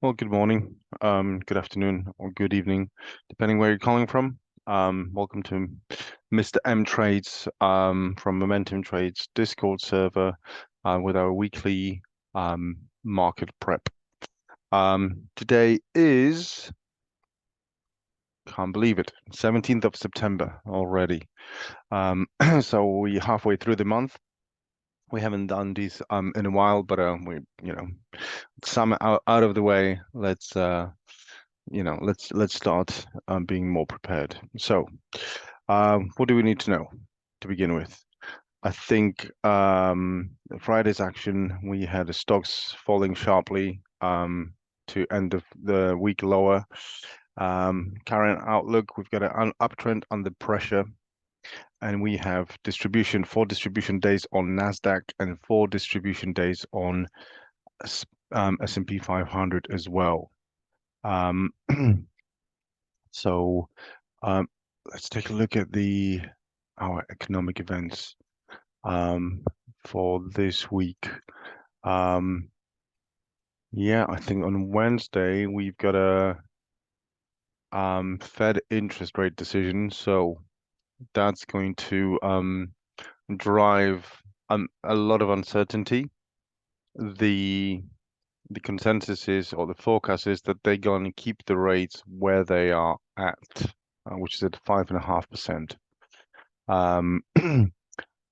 Well, good morning, good afternoon, or good evening, depending where you're calling from. Welcome to Mr. M Trades from Momentum Trades Discord server with our weekly market prep. Today is, can't believe it, 17th of September already. So we're halfway through the month. We haven't done these in a while, but some out of the way. Let's start being more prepared. So, what do we need to know to begin with? I think Friday's action, we had the stocks falling sharply to end of the week lower. Current outlook, we've got an uptrend under pressure, and we have four distribution days on NASDAQ and four distribution days on S&P 500 as well. Um, so um, let's take a look at our economic events for this week. Yeah, I think on Wednesday we've got a Fed interest rate decision, so that's going to drive a lot of uncertainty. The the consensus is, or the forecast is, that they're going to keep the rates where they are at, which is at 5.5%.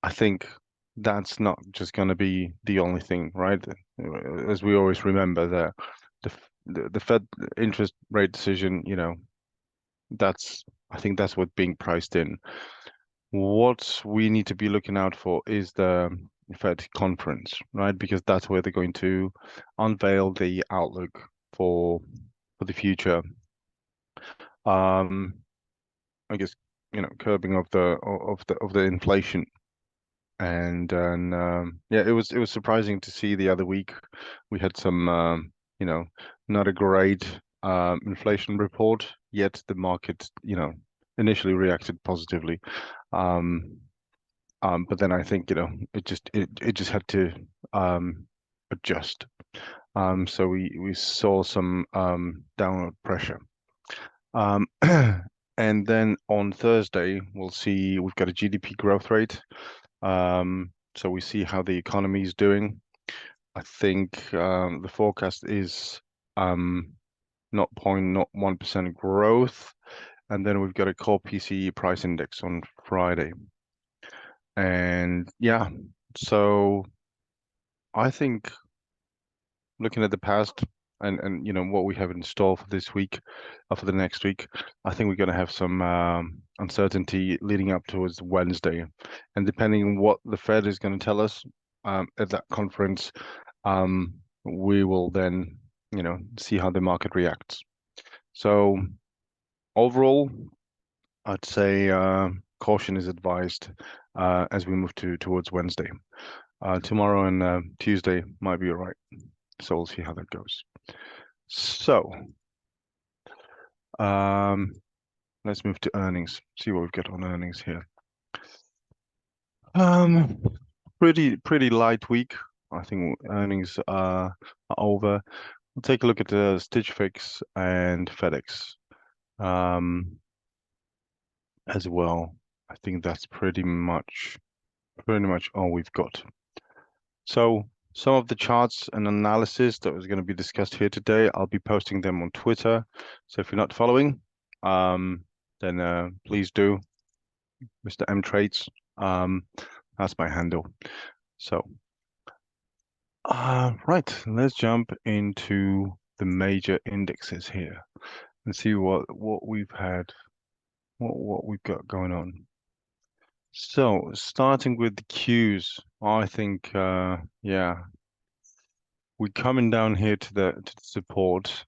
I think that's not just going to be the only thing, right? As we always remember, the Fed interest rate decision, I think that's what's being priced in. What we need to be looking out for is the Fed conference, right? Because that's where they're going to unveil the outlook for the future. Um, I guess, curbing of the inflation. And yeah, it was surprising to see the other week we had some not a great inflation report, yet the market initially reacted positively. Um, but then I think it just had to adjust. So we saw some downward pressure. Um, and then on Thursday we've got a GDP growth rate. So we see how the economy is doing. I think the forecast is um, 0.01% growth, and then we've got a core PCE price index on Friday. And yeah, so I think looking at the past and what we have in store for this week, for the next week, I think we're going to have some uncertainty leading up towards Wednesday, and depending on what the Fed is going to tell us at that conference, we will then see how the market reacts. So overall, I'd say caution is advised as we move towards Wednesday. Tomorrow and Tuesday might be all right. So we'll see how that goes. So let's move to earnings. See what we've got on earnings here. Um, pretty light week. I think earnings are over. We'll take a look at the Stitch Fix and FedEx as well. I think that's pretty much all we've got. So some of the charts and analysis that was going to be discussed here today, I'll be posting them on Twitter. So if you're not following, then please do. Mr. M Trades, that's my handle. So, right, let's jump into the major indexes here and see what we've had, what we've got going on. So, starting with the Qs, I think, yeah, we're coming down here to the support.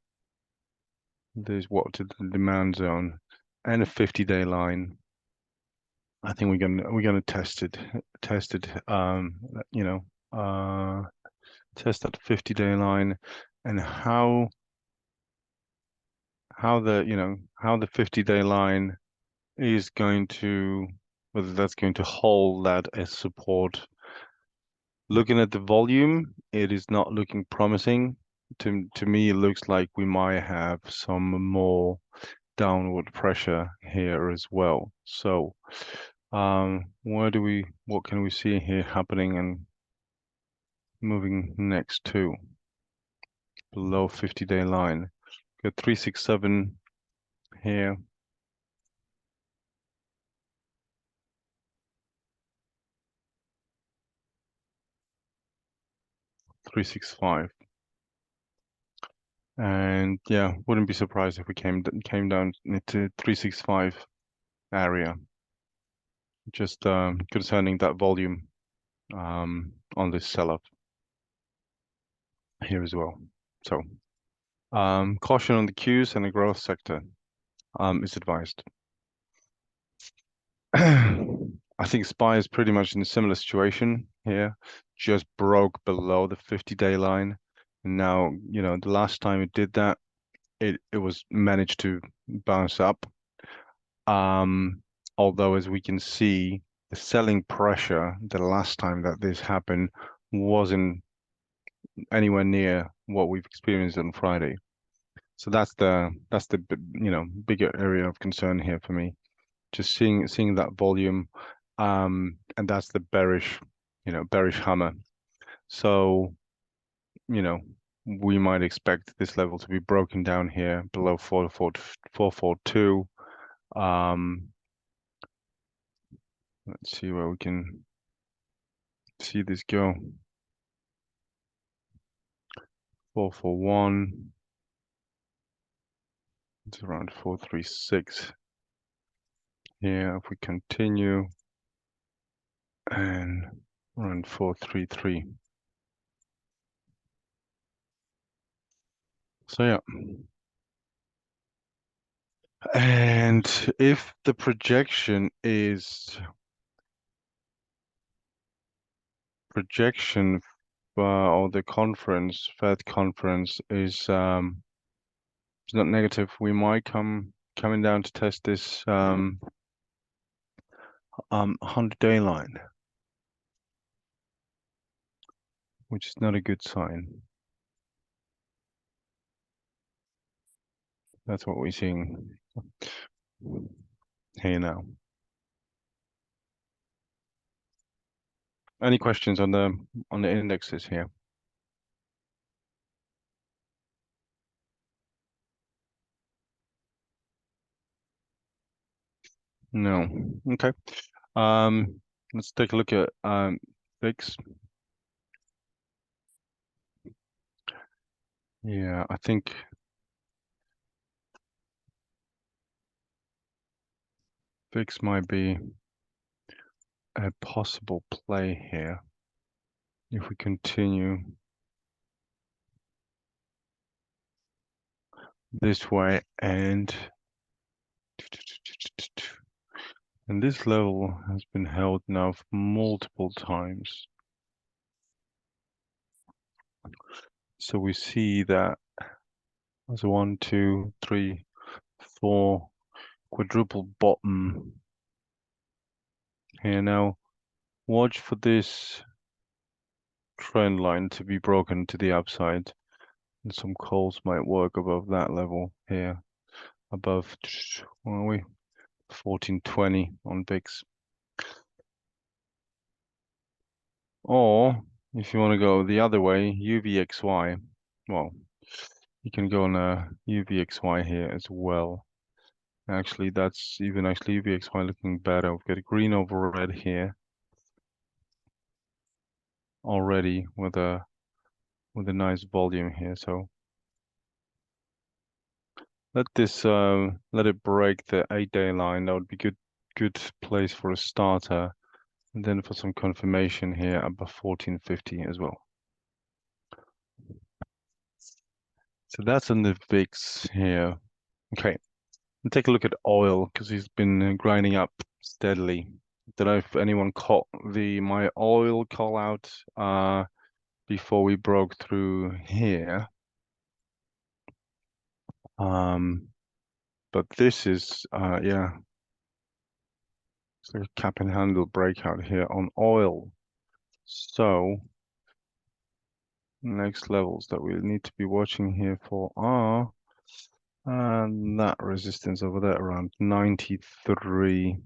There's to the demand zone and a 50-day line. I think we're gonna test it, test that 50-day line, and how the 50-day line is going to, whether that's going to hold that as support. Looking at the volume, it is not looking promising. to me, it looks like we might have some more downward pressure here as well. So, what can we see here happening and moving next to below 50-day line? Got 367 here. 365. And yeah, wouldn't be surprised if we came down into 365 area, just concerning that volume on this sell-off here as well. So caution on the Qs and the growth sector is advised. I think SPY is pretty much in a similar situation here, just broke below the 50-day line. And now, the last time it did that, it was managed to bounce up. Although, as we can see, the selling pressure the last time that this happened wasn't anywhere near what we've experienced on Friday. So that's the bigger area of concern here for me. Just seeing that volume, and that's the bearish hammer. So, we might expect this level to be broken down here below 442. Let's see where we can see this go. 441. It's around 436 here. If we continue, and around 433. So yeah. And if the projection or the Fed conference is not negative, we might coming down to test this 100-day line, which is not a good sign. That's what we're seeing here now. Any questions on the indexes here? No. Okay. Let's take a look at VIX. Yeah, I think VIX might be a possible play here if we continue this way, and this level has been held now for multiple times. So we see that there's a 1, 2, 3, 4 quadruple bottom here. Now watch for this trend line to be broken to the upside, and some calls might work above that level here, above, where are we, 1420 on VIX. Or if you want to go the other way, UVXY, well, you can go on a UVXY here as well. Actually, that's even UVXY looking better. We've got a green over red here already with a nice volume here. So let it break the 8-day line. That would be good place for a starter, and then for some confirmation here above 1450 as well. So that's on the VIX here. Okay, and take a look at oil, because he's been grinding up steadily. Don't know if anyone caught my oil call out before we broke through here. But this is yeah, it's like a cap and handle breakout here on oil. So Next levels that we need to be watching here for are that resistance over there around 93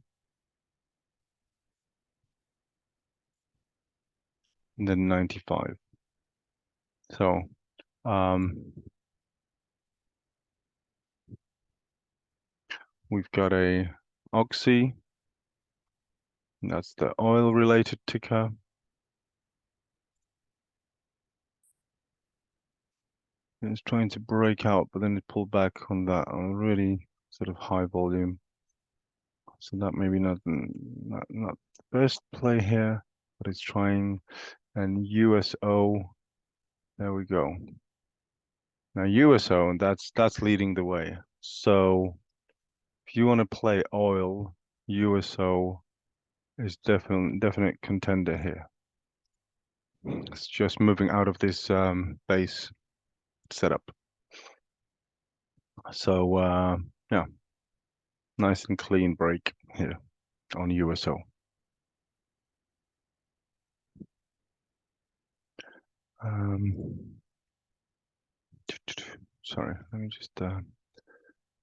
and then 95. So we've got a Oxy, that's the oil related ticker. It's trying to break out, but then it pulled back on that on a really sort of high volume. So that maybe not the best play here, but it's trying. And USO, there we go. Now USO, and that's leading the way. So if you want to play oil, USO is definite contender here. It's just moving out of this base setup. So yeah, nice and clean break here on USO. Sorry, let me just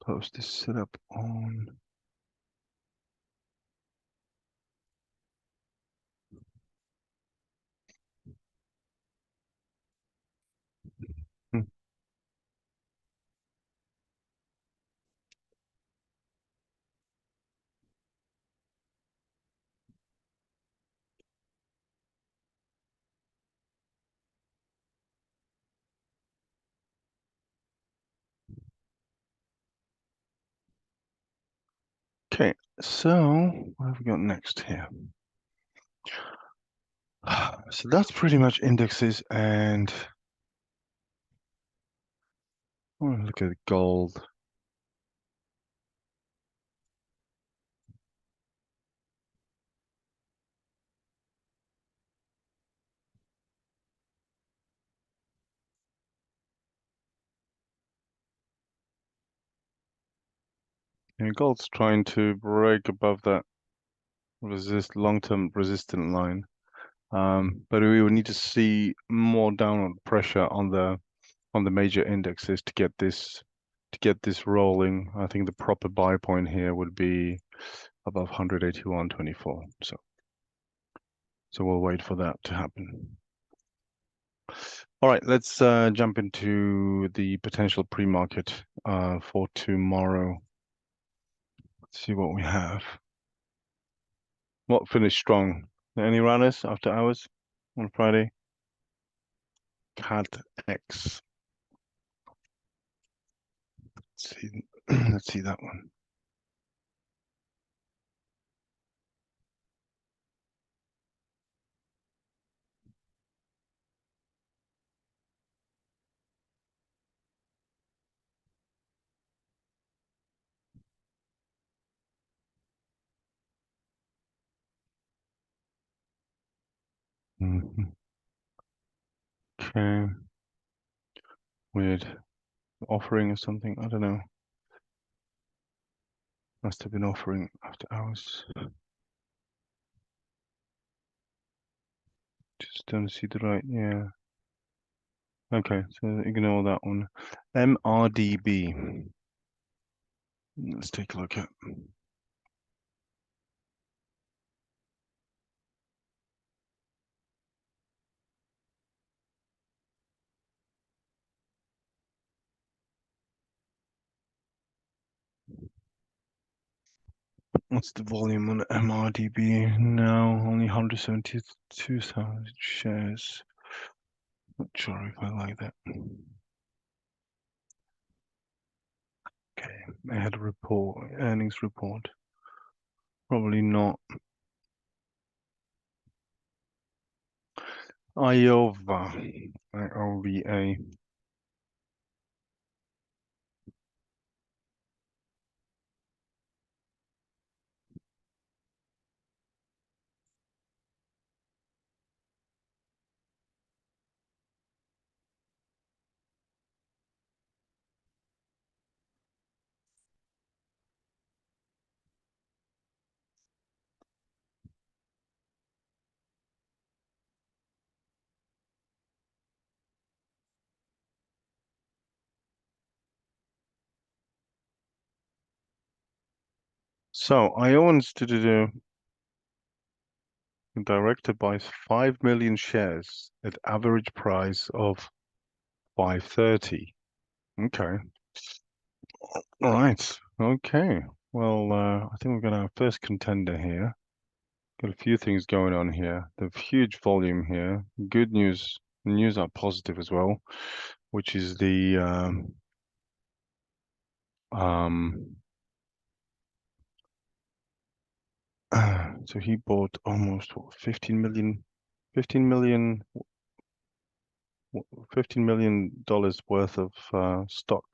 post this setup on. Hmm. Okay, so what have we got next here? So that's pretty much indexes, and look at gold. And gold's trying to break above that long-term resistant line. But we would need to see more downward pressure on the major indexes to get this rolling. I think the proper buy point here would be above 181.24. So we'll wait for that to happen. All right, let's jump into the potential pre-market for tomorrow. Let's see what we have. What finished strong? Any runners after hours on Friday? CAD X. Let's see. Let's see that one. Mhm. Okay. Weird. Offering or something. I don't know. Must have been offering after hours. Just don't see the right. Yeah. Okay. So ignore that one. MRDB. Let's take a look at. What's the volume on MRDB now? Only 172,000 shares. Not sure if I like that. Okay, I had a report, earnings report. Probably not. IOVA, IOVA. So Iowans to do director buys 5 million shares at average price of 530. Okay. All right. Okay. Well, I think we've got our first contender here. Got a few things going on here. The huge volume here. Good news. The news are positive as well, which is the um so he bought almost what, 15 million, $15 million worth of stock.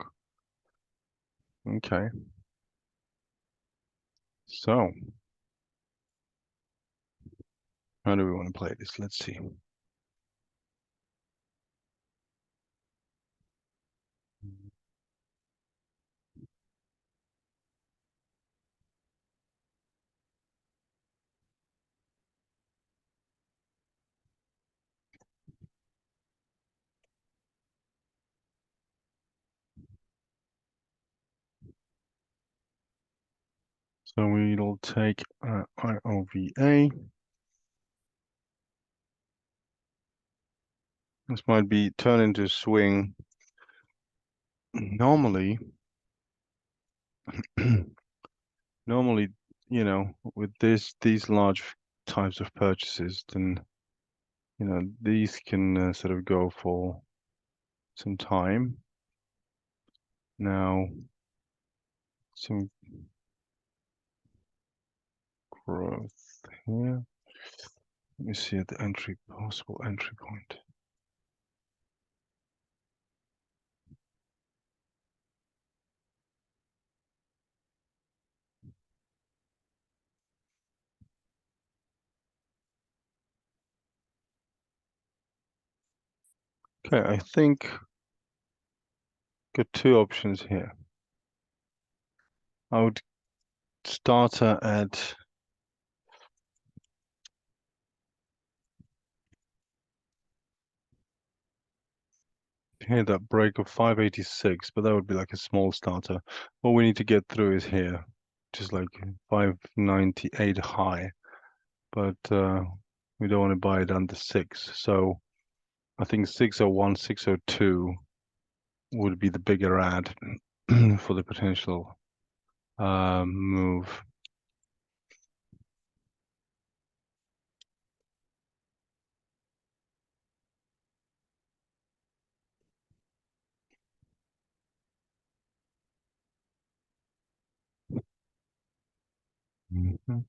Okay. So, how do we want to play this? Let's see. So we'll take IOVA. This might be turn into a swing. Normally, normally, with these large types of purchases, then these can sort of go for some time. Now, some growth here. Let me see at the possible entry point. Okay, I think got two options here. I would start her at here that break of 586, but that would be like a small starter. What we need to get through is here, just like 598 high, but we don't want to buy it under 6. So I think 601, 602 would be the bigger ad for the potential move. Mhm.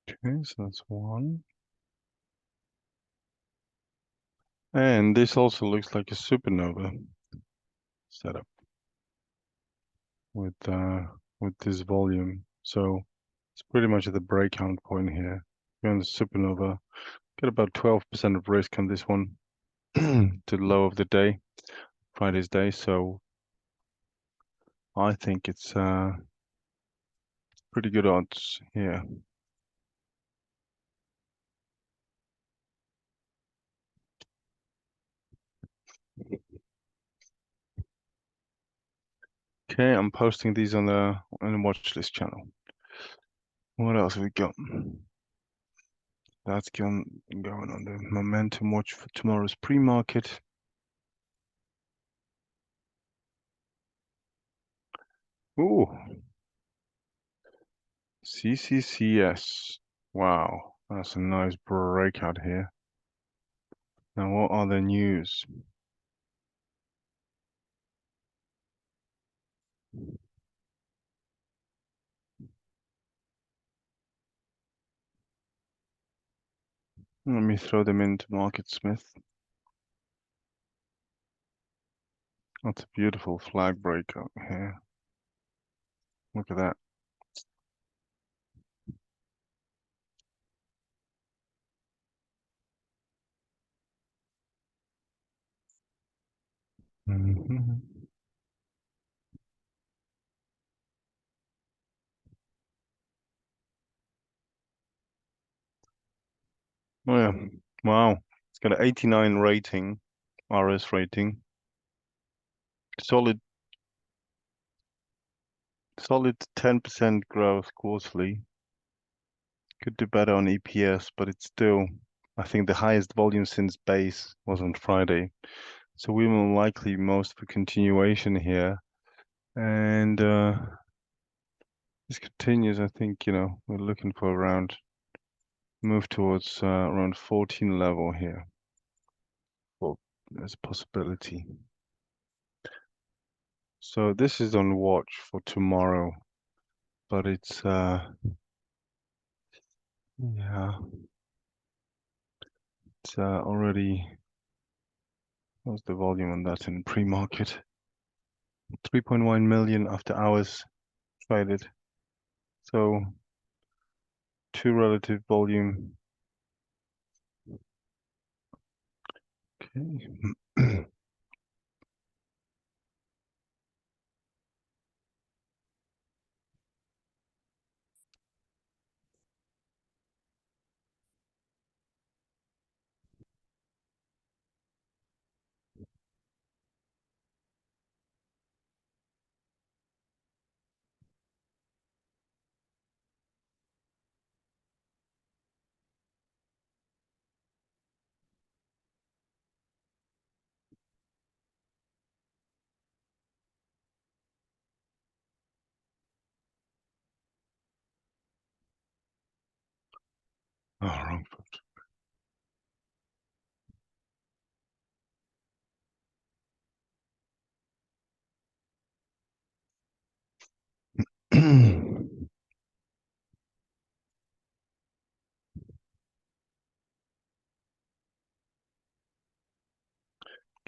Okay, so that's one. And this also looks like a supernova setup with this volume. So it's pretty much at the breakout point here. We're on the supernova. Got about 12% of risk on this one to the low of the day, Friday's day. So I think it's pretty good odds here. Okay, I'm posting these on the watch list channel. What else have we got? That's going on the momentum watch for tomorrow's pre-market. Ooh, CCCS. Wow, that's a nice breakout here. Now, what are the news? Let me throw them into Market Smith. That's a beautiful flag breakout here. Look at that. Mhm. Oh yeah. Wow. It's got an 89 rating, RS rating. Solid, solid 10% growth quarterly. Could do better on EPS, but it's still, I think the highest volume since base was on Friday. So we will likely most for continuation here. And this continues, I think, we're looking for around move towards around 14 level here. Well, there's a possibility. So this is on watch for tomorrow, but it's yeah, it's already, what's the volume on that in pre-market? 3.1 million after hours traded. So two relative volume. Okay. Oh, wrong foot.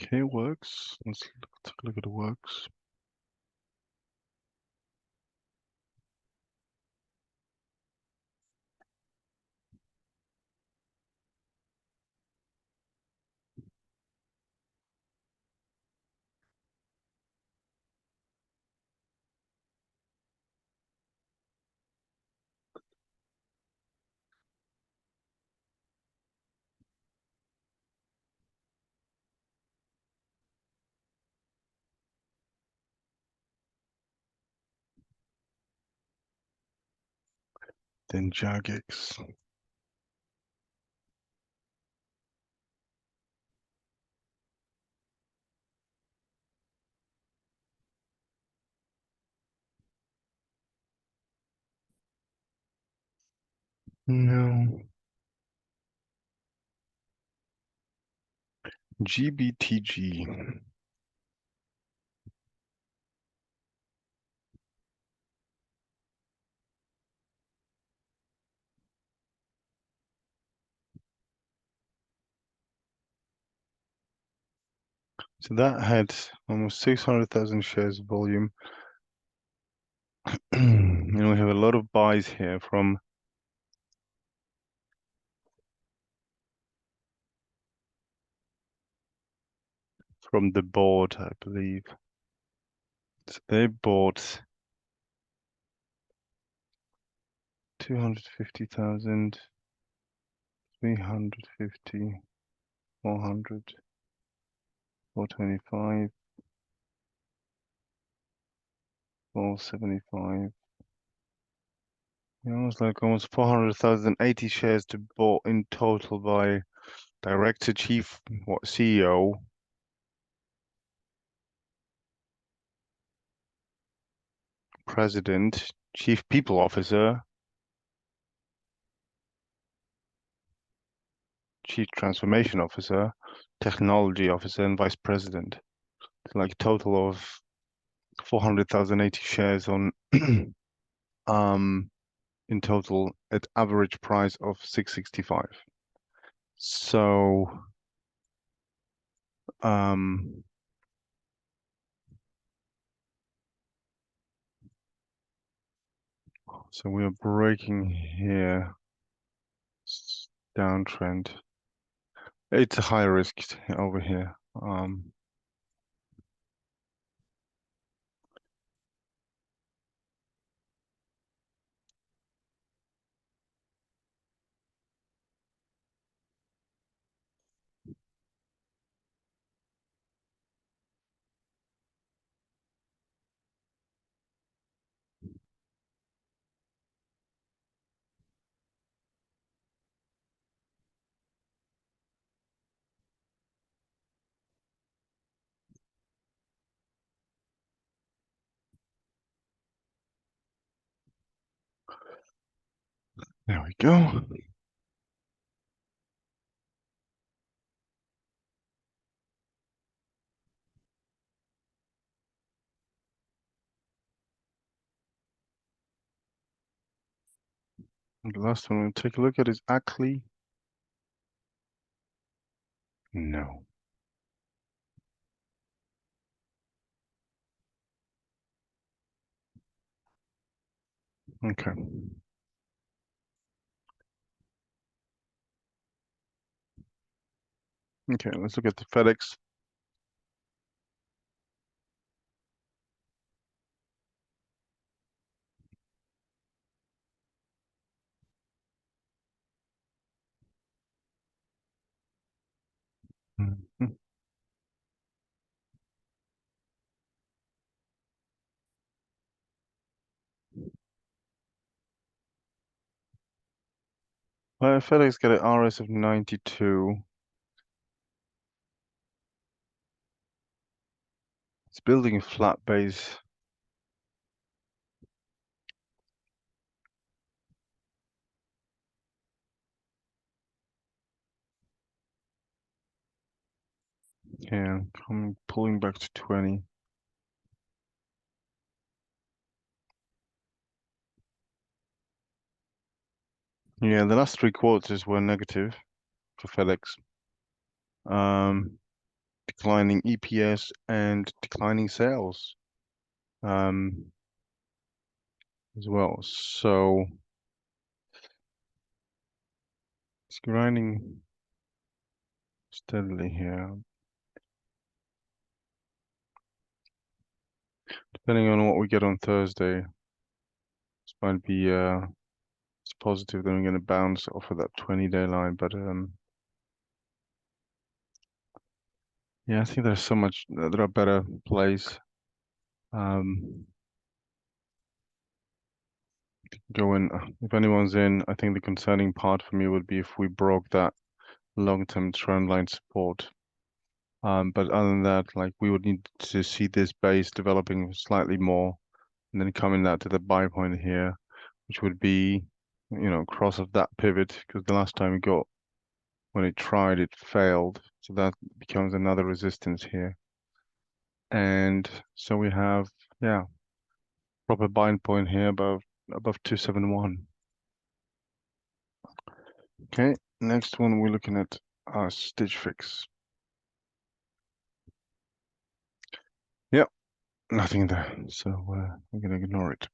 Okay, works. Take a look at the works. Then Jagex. No. GBTG. So that had almost 600,000 shares volume. And we have a lot of buys here from the board, I believe. So they bought 250,000, 350, 400, 425, 475. Almost 400,000, 80 shares to bought in total by director, chief, CEO, president, chief people officer, chief transformation officer, technology officer, and vice president. It's like a total of 400,080 shares on in total at average price of 665. So um so we are breaking here. Downtrend. It's a high risk over here. There we go. And the last one we'll take a look at is Ackley. No. Okay. Okay, let's look at the FedEx. Mhm. FedEx got an RS of 92. It's building a flat base. Yeah, pulling back to 20. Yeah, the last three quarters were negative for FedEx. Um, Declining EPS and declining sales as well. So it's grinding steadily here. Depending on what we get on Thursday, this might be it's positive, then we're going to bounce off of that 20-day line. But yeah, I think there's so much, there are better plays. Um, Go in, if anyone's in, I think the concerning part for me would be if we broke that long-term trend line support. But other than that, like we would need to see this base developing slightly more and then coming out to the buy point here, which would be, cross of that pivot because the last time we got when it tried, it failed. So that becomes another resistance here. And so we have, yeah, proper buying point here above 271. Okay, next one we're looking at Stitch Fix. Yep, nothing there. So we're gonna ignore it.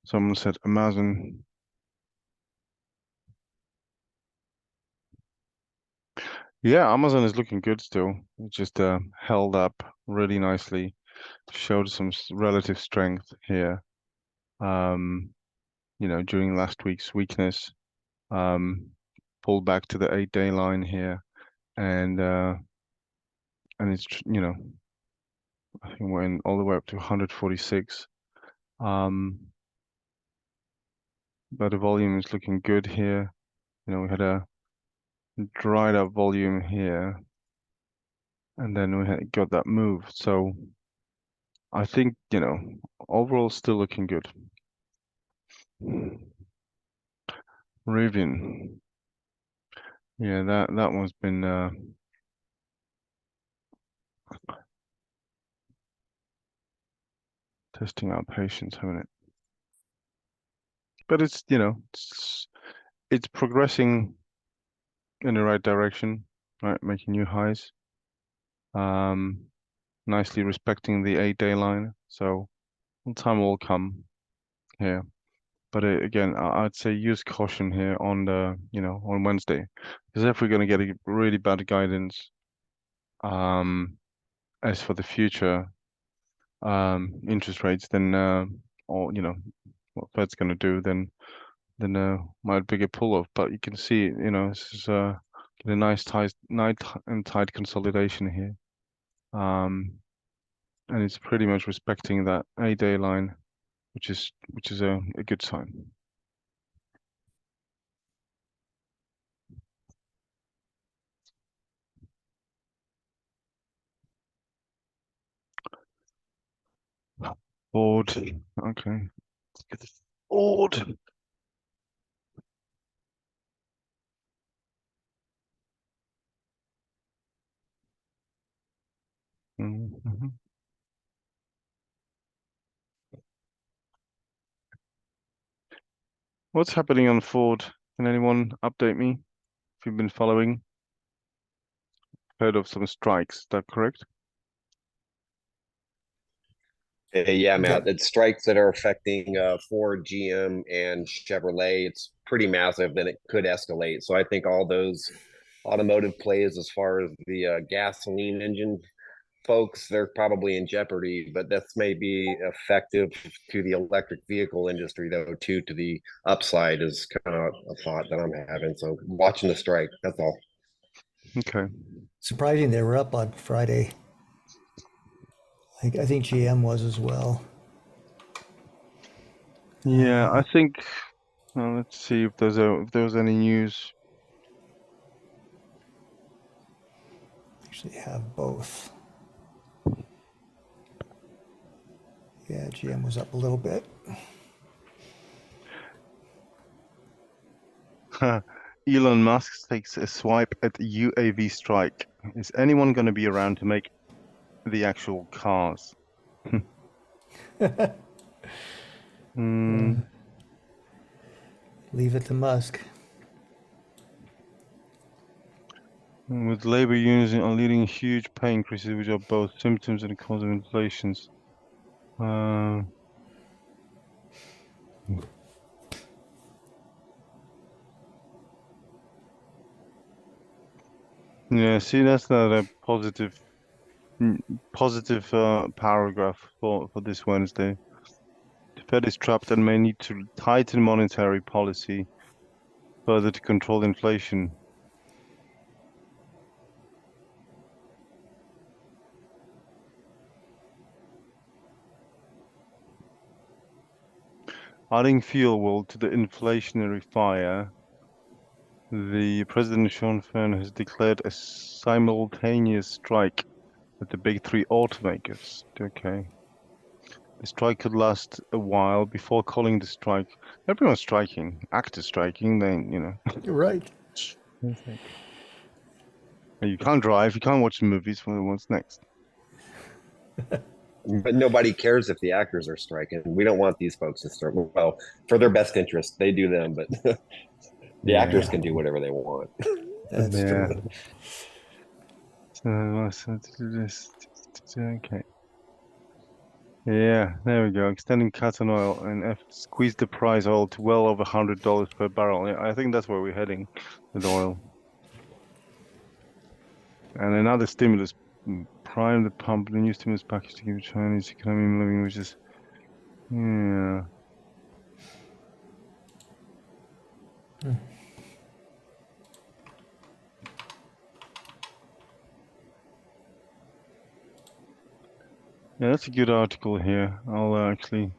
Someone said Amazon. Yeah, Amazon is looking good still. It just held up really nicely, showed some relative strength here. Um, during last week's weakness, um, pulled back to the 8-day line here, and it's I think we're in all the way up to 146. Um, but the volume is looking good here. We had a dried up volume here, and then we got that move. So I think, overall still looking good. Rivian. Yeah, that one's been testing our patience, haven't it? But it's progressing in the right direction, right? Making new highs. Um, Nicely respecting the 8-day line. So time will come here. But again, I'd say use caution here on on Wednesday, because if we're going to get a really bad guidance, as for the future, interest rates, then or what Fed's going to do, then might be a pull-off. But you can see, this is a nice tight consolidation here, and it's pretty much respecting that 8-day line, which is a good sign. Board. Okay. Let's get the board. Mm-hmm. What's happening on Ford? Can anyone update me if you've been following? Heard of some strikes, is that correct? Yeah, Matt, Yep. it's strikes that are affecting Ford, GM, and Chevrolet. It's pretty massive, and it could escalate. So I think all those automotive plays, as far as the gasoline engine folks, they're probably in jeopardy. But this may be effective to the electric vehicle industry, though, too. To the upside is kind of a thought that I'm having. So watching the strike. That's all. Okay. Surprising they were up on Friday. I think GM was as well. Yeah, I think let's see if there's any news. Actually have both. Yeah, GM was up a little bit. Elon Musk takes a swipe at UAV strike. Is anyone going to be around to make the actual cars? Mm, Leave it to Musk. with labor unions are leading huge pay increases, which are both symptoms and a cause of inflation. Uh, yeah, see, that's not a positive paragraph for this Wednesday. The Fed is trapped and may need to tighten monetary policy further to control inflation. Adding fuel to the inflationary fire, the President Sean Fern has declared a simultaneous strike with the big three automakers. Okay. The strike could last a while before calling the strike. Everyone's striking. Actors striking, then. You're right. It's like, you can't drive, you can't watch movies. What's next? But nobody cares if the actors are striking. We don't want these folks to strike. Well, for their best interest, they do them, but the actors Yeah. can do whatever they want. That's Yeah. true. So to do this. Okay. Yeah, there we go. Extending cut on oil and squeeze the price oil to well over $100 per barrel. Yeah, I think that's where we're heading with oil. And another stimulus prime the pump, the new stimulus package to give Chinese economy moving, which is yeah. Yeah, that's a good article here. I'll actually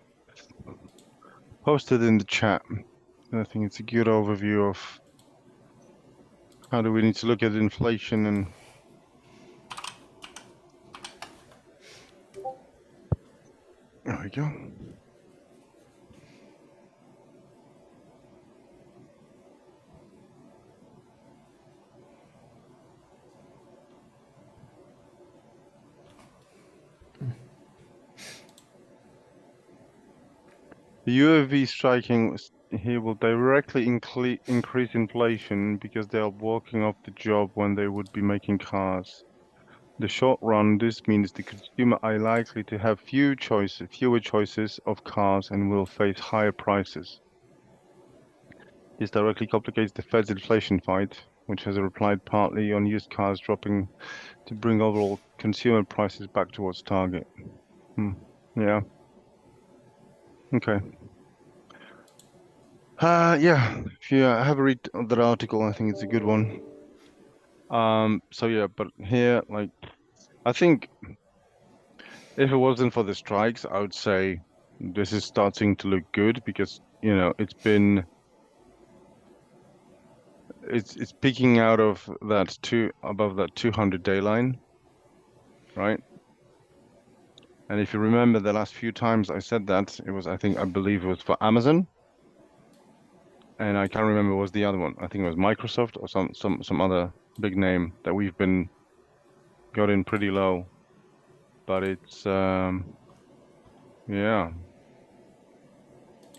post it in the chat. I think it's a good overview of how do we need to look at inflation and there we go. The UAV striking here will directly increase inflation because they are walking off the job when they would be making cars. The short run, this means the consumer are likely to have fewer choices of cars and will face higher prices. This directly complicates the Fed's inflation fight, which has replied partly on used cars dropping to bring overall consumer prices back towards target. Yeah. Okay. Yeah. If you have a read of that article, I think it's a good one. So yeah, but here, like, I think if it wasn't for the strikes, I would say this is starting to look good because, it's peaking out of that above that 200-day line, right? And if you remember the last few times I said that, I believe it was for Amazon, and I can't remember what was the other one. I think it was Microsoft or some other big name that we've got in pretty low. but it's yeah.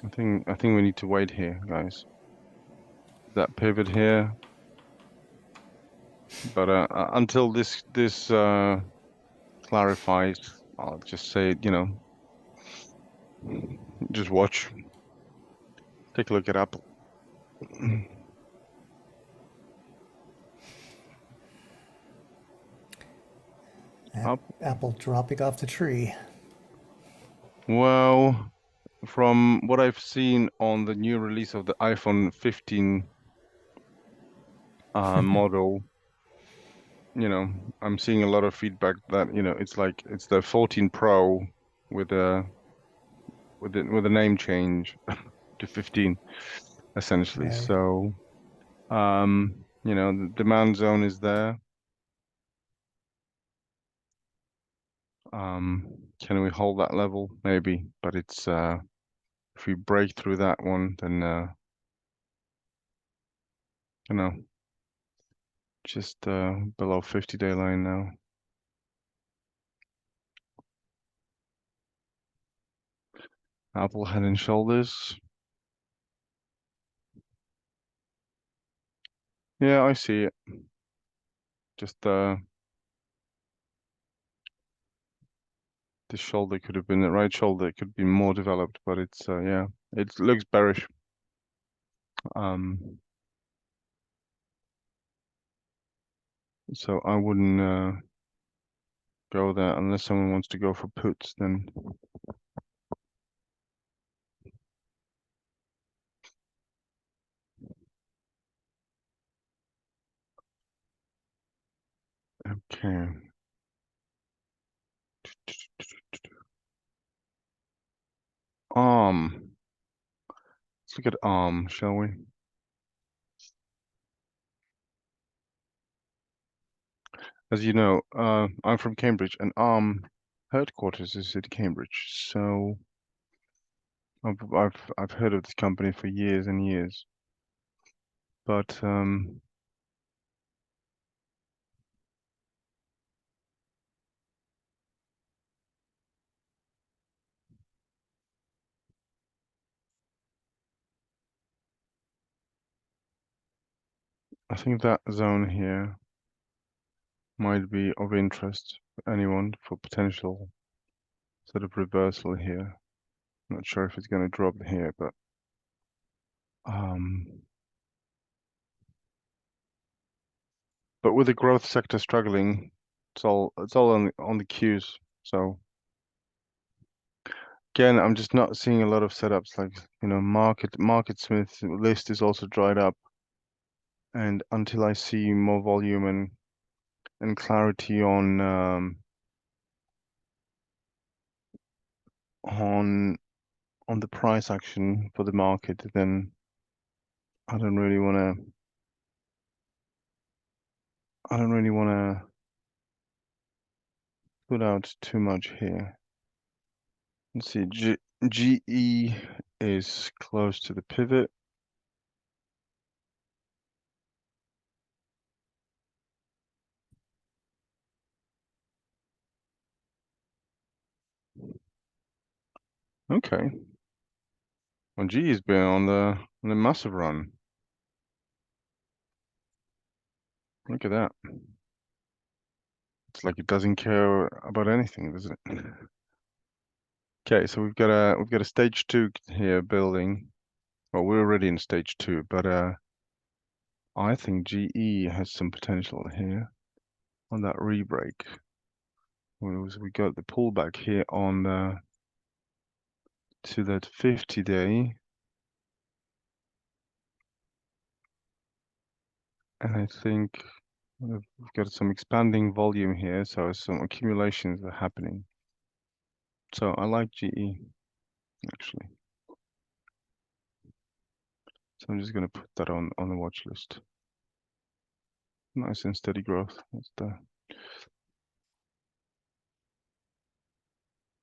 I think we need to wait here, guys. That pivot here, but until this clarifies, I'll just say, just watch. Take a look at Apple. Up. Apple dropping off the tree. Well, from what I've seen on the new release of the iPhone 15 model, I'm seeing a lot of feedback that, it's like it's the 14 Pro with a name change to 15, essentially. Right. So, the demand zone is there. Can we hold that level? Maybe, but it's if we break through that one, then just below 50-day line now. Apple head and shoulders. Yeah, I see it. Just this shoulder could have been the right shoulder. It could be more developed, but it's yeah, it looks bearish. So I wouldn't go there unless someone wants to go for puts. Then okay. Let's look at shall we? As you know, I'm from Cambridge, and headquarters is in Cambridge. So I've heard of this company for years and years, but I think that zone here might be of interest for anyone for potential sort of reversal here. Not sure if it's going to drop here, but with the growth sector struggling, it's all on the cues. So again, I'm just not seeing a lot of setups like Market Smith list is also dried up, and until I see more volume and clarity on the price action for the market, then I don't really want to put out too much here. Let's see, GE is close to the pivot. Okay. Well, GE has been on the massive run. Look at that. It's like it doesn't care about anything, does it? Okay, so we've got a stage 2 here building. Well, we're already in stage 2, but I think GE has some potential here on that rebreak. We got the pullback here on to that 50-day, and I think we've got some expanding volume here, so some accumulations are happening. So I like GE actually. So I'm just going to put that on the watch list. Nice and steady growth. That's the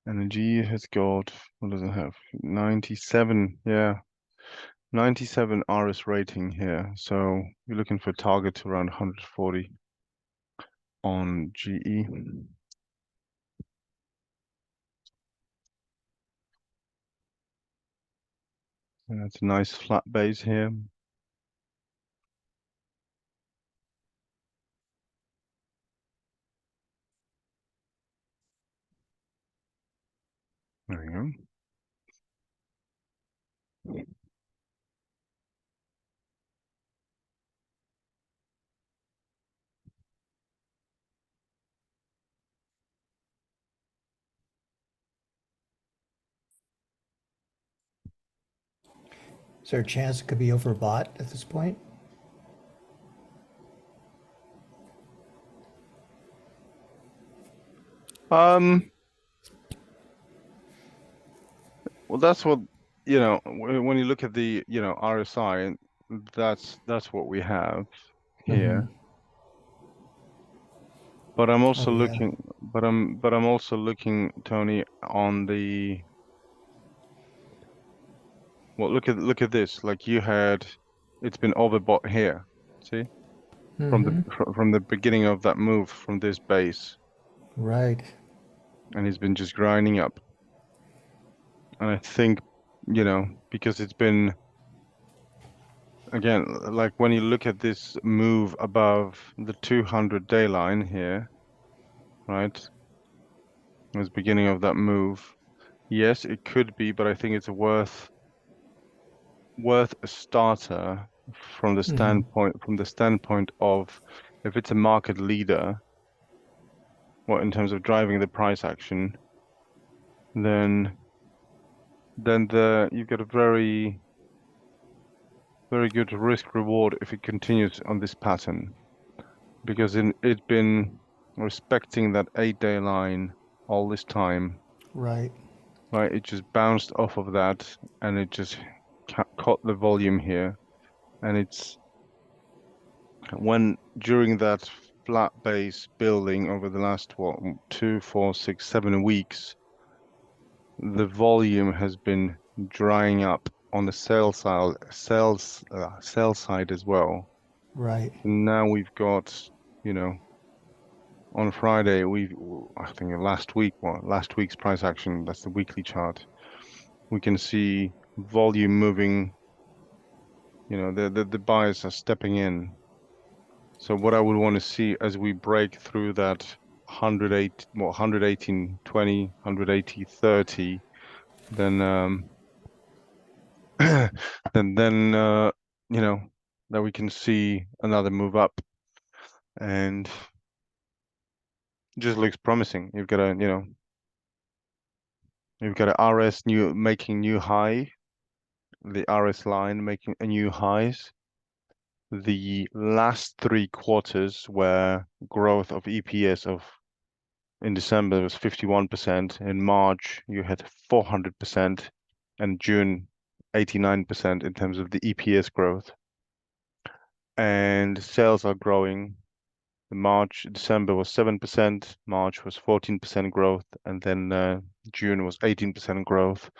energy has got, what does it have? 97, yeah. 97 RS rating here. So you're looking for a target around 140 on GE. And that's a nice flat base here. There we go. Is there a chance it could be overbought at this point? Well, that's what, when you look at the, RSI, that's what we have here. But I'm also Oh, yeah. looking, but I'm also looking, Tony, on the, well, look at this. Like it's been overbought here. See, from the beginning of that move from this base, Right. and it's been just grinding up. And I think, because it's been, again, like when you look at this move above the 200-day line here, right? It was beginning of that move. Yes, it could be, but I think it's worth a starter from the standpoint of if it's a market leader, in terms of driving the price action, then you've got a very, very good risk reward if it continues on this pattern, because it's been respecting that 8-day line all this time, Right. right? It just bounced off of that and it just caught the volume here, and it's when during that flat base building over the last 2, 4, 6, 7 weeks, the volume has been drying up on the sell side as well. Right. And now we've got, on Friday, I think last week's price action, that's the weekly chart. We can see volume moving, the buyers are stepping in. So what I would want to see as we break through that 118.20, 180.30, then that we can see another move up, and just looks promising. You've got a RS making new high, the RS line making a new highs. The last 3 quarters where growth of EPS in December was 51%. In March, you had 400%, and June 89% in terms of the EPS growth. And sales are growing. December was 7%, March was 14% growth, and then June was 18% growth.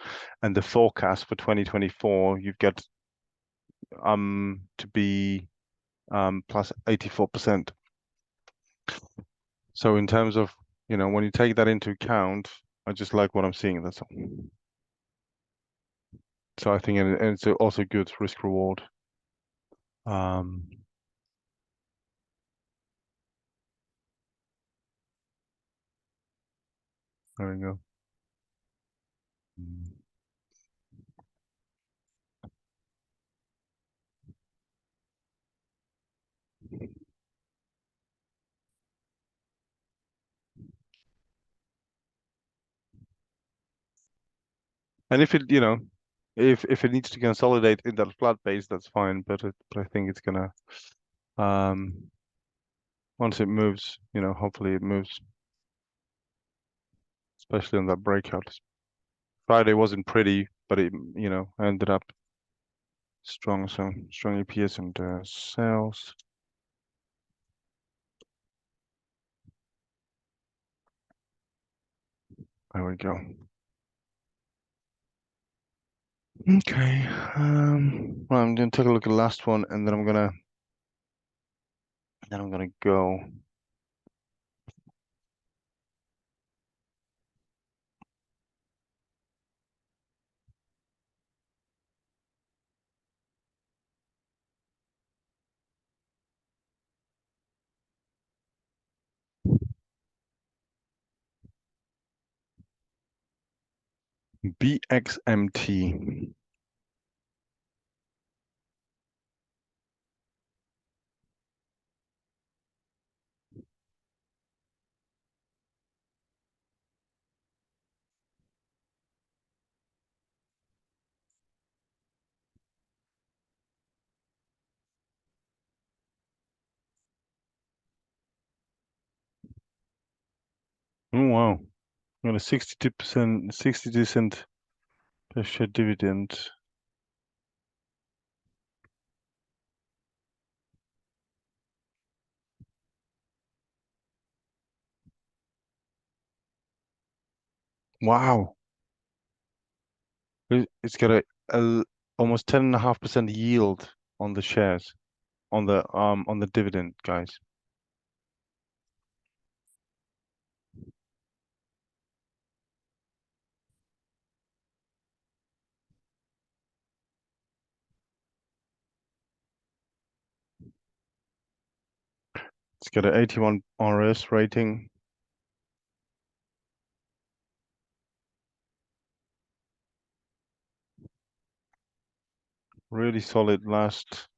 And the forecast for 2024, you've got to be plus 84%. So in terms of, when you take that into account, I just like what I'm seeing, that's all. So I think it's also good risk reward. There we go. And if it, if it needs to consolidate in that flat base, that's fine. But I think it's gonna, once it moves, hopefully it moves, especially on that breakout. Friday wasn't pretty, but it, ended up strong. So strong EPS and sales. There we go. Okay. Well, I'm gonna take a look at the last one, and then I'm gonna go. BXMT. Oh wow. Got a 62%, 62 cent per share dividend. Wow. It's got a almost 10.5% yield on the shares, on the dividend, guys. It's got an 81 RS rating. Really solid last.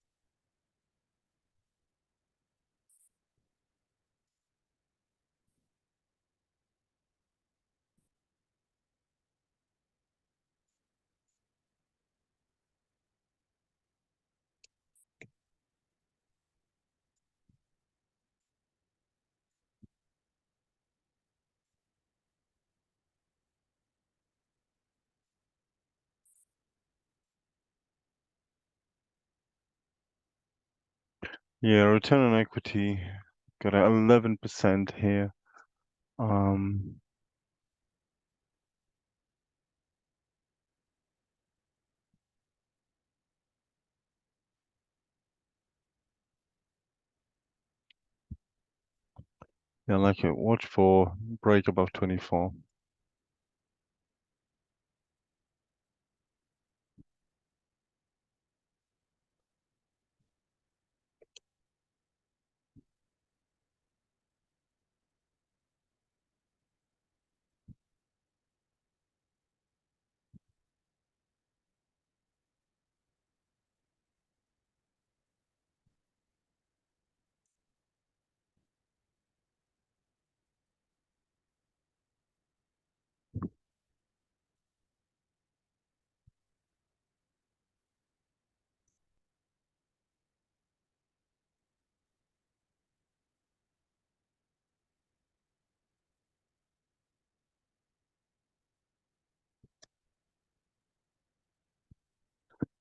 Yeah, return on equity got an 11% here. Yeah, I like it. Watch for break above 24.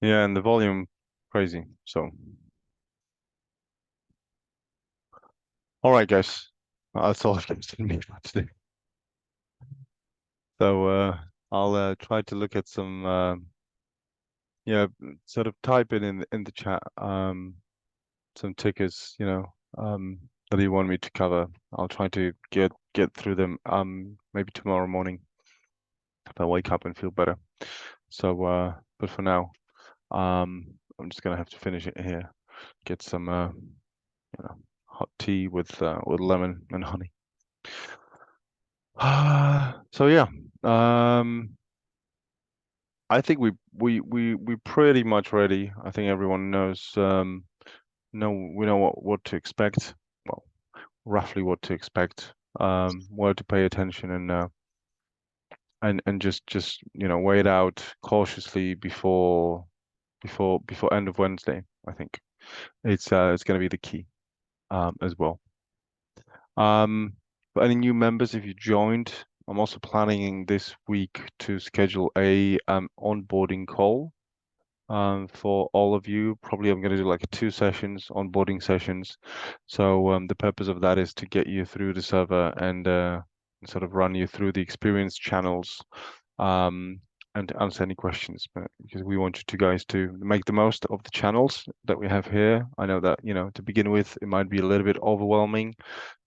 Yeah, and the volume crazy. So, all right, guys, that's all I've got to me for today. So, I'll try to look at some, yeah, sort of type it in the chat, some tickets, that you want me to cover. I'll try to get through them, maybe tomorrow morning if I wake up and feel better. So, but for now, I'm just gonna have to finish it here. Get some, hot tea with lemon and honey. So yeah, I think we pretty much ready. I think everyone knows we know what to expect. Well, roughly what to expect. Where to pay attention and just wait out cautiously before end of Wednesday. I think it's going to be the key as well. For any new members, if you joined, I'm also planning this week to schedule a onboarding call for all of you. Probably I'm going to do like 2 sessions, onboarding sessions. So the purpose of that is to get you through the server and sort of run you through the experience channels um, and to answer any questions. But because we want you to guys to make the most of the channels that we have here. I know that, to begin with, it might be a little bit overwhelming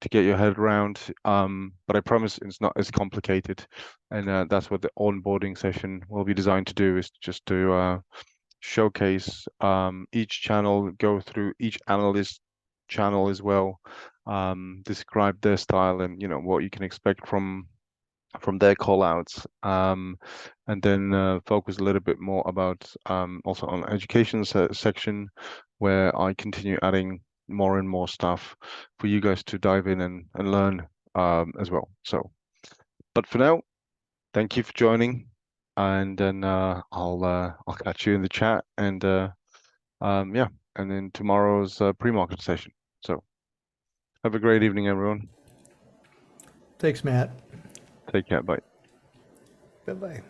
to get your head around, but I promise it's not as complicated. And that's what the onboarding session will be designed to do, is just to showcase each channel, go through each analyst channel as well, describe their style and what you can expect from from their call outs, and then focus a little bit more about also on education section, where I continue adding more and more stuff for you guys to dive in and learn as well. So, but for now, thank you for joining, and then I'll catch you in the chat, and yeah, and then tomorrow's pre-market session. So have a great evening, everyone. Thanks, Matt. Take care. Bye. Bye-bye.